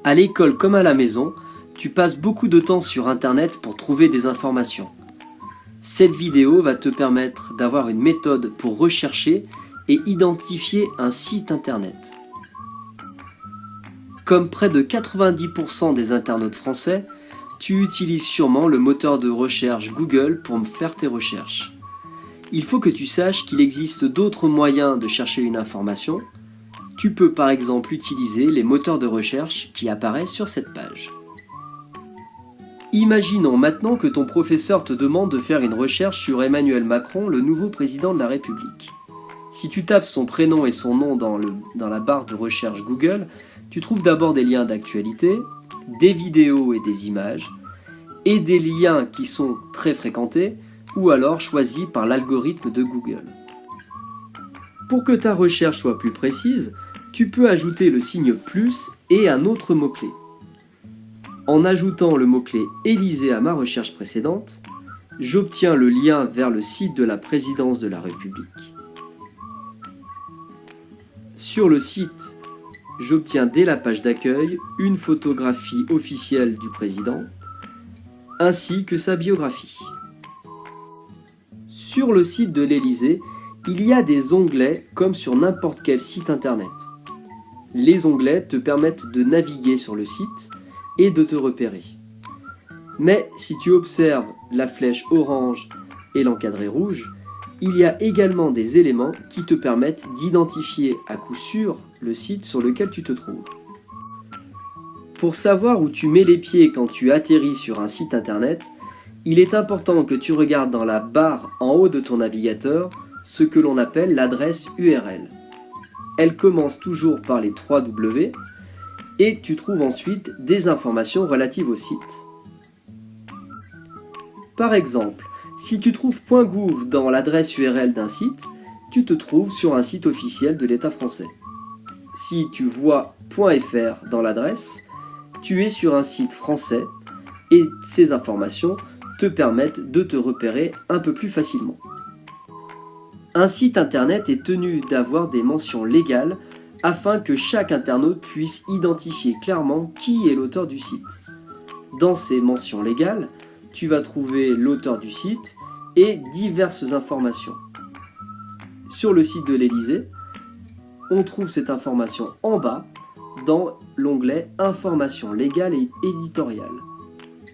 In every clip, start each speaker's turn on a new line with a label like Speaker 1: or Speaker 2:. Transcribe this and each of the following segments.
Speaker 1: À l'école comme à la maison, tu passes beaucoup de temps sur Internet pour trouver des informations. Cette vidéo va te permettre d'avoir une méthode pour rechercher et identifier un site Internet. Comme près de 90% des internautes français, tu utilises sûrement le moteur de recherche Google pour faire tes recherches. Il faut que tu saches qu'il existe d'autres moyens de chercher une information. Tu peux par exemple utiliser les moteurs de recherche qui apparaissent sur cette page. Imaginons maintenant que ton professeur te demande de faire une recherche sur Emmanuel Macron, le nouveau président de la République. Si tu tapes son prénom et son nom dans la barre de recherche Google, tu trouves d'abord des liens d'actualité, des vidéos et des images, et des liens qui sont très fréquentés ou alors choisis par l'algorithme de Google. Pour que ta recherche soit plus précise, tu peux ajouter le signe plus et un autre mot-clé. En ajoutant le mot-clé Élysée à ma recherche précédente, j'obtiens le lien vers le site de la présidence de la République. Sur le site, j'obtiens dès la page d'accueil une photographie officielle du président, ainsi que sa biographie. Sur le site de l'Élysée, il y a des onglets comme sur n'importe quel site internet. Les onglets te permettent de naviguer sur le site et de te repérer. Mais si tu observes la flèche orange et l'encadré rouge, il y a également des éléments qui te permettent d'identifier à coup sûr le site sur lequel tu te trouves. Pour savoir où tu mets les pieds quand tu atterris sur un site internet, il est important que tu regardes dans la barre en haut de ton navigateur ce que l'on appelle l'adresse URL. Elle commence toujours par les 3 W et tu trouves ensuite des informations relatives au site. Par exemple, si tu trouves .gouv dans l'adresse URL d'un site, tu te trouves sur un site officiel de l'État français. Si tu vois .fr dans l'adresse, tu es sur un site français et ces informations te permettent de te repérer un peu plus facilement. Un site internet est tenu d'avoir des mentions légales afin que chaque internaute puisse identifier clairement qui est l'auteur du site. Dans ces mentions légales, tu vas trouver l'auteur du site et diverses informations. Sur le site de l'Élysée, on trouve cette information en bas dans l'onglet Informations légales et éditoriales.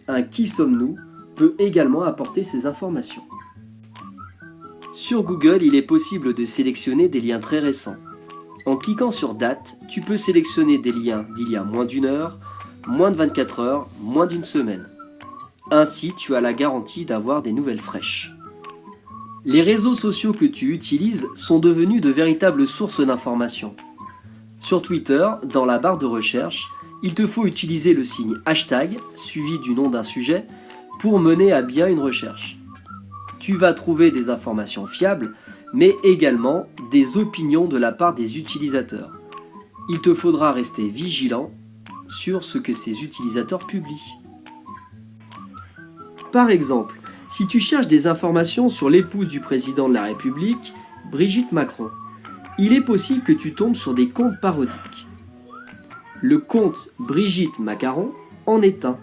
Speaker 1: Un Qui sommes-nous peut également apporter ces informations. Sur Google, il est possible de sélectionner des liens très récents. En cliquant sur Date, tu peux sélectionner des liens d'il y a moins d'1 heure, moins de 24 heures, moins d'1 semaine. Ainsi, tu as la garantie d'avoir des nouvelles fraîches. Les réseaux sociaux que tu utilises sont devenus de véritables sources d'informations. Sur Twitter, dans la barre de recherche, il te faut utiliser le signe hashtag suivi du nom d'un sujet pour mener à bien une recherche. Tu vas trouver des informations fiables, mais également des opinions de la part des utilisateurs. Il te faudra rester vigilant sur ce que ces utilisateurs publient. Par exemple, si tu cherches des informations sur l'épouse du président de la République, Brigitte Macron, il est possible que tu tombes sur des comptes parodiques. Le compte Brigitte Macaron en est un.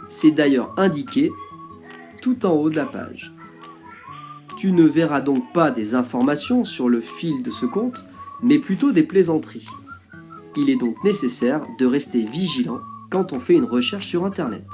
Speaker 1: C'est d'ailleurs indiqué tout en haut de la page. Tu ne verras donc pas des informations sur le fil de ce compte, mais plutôt des plaisanteries. Il est donc nécessaire de rester vigilant quand on fait une recherche sur Internet.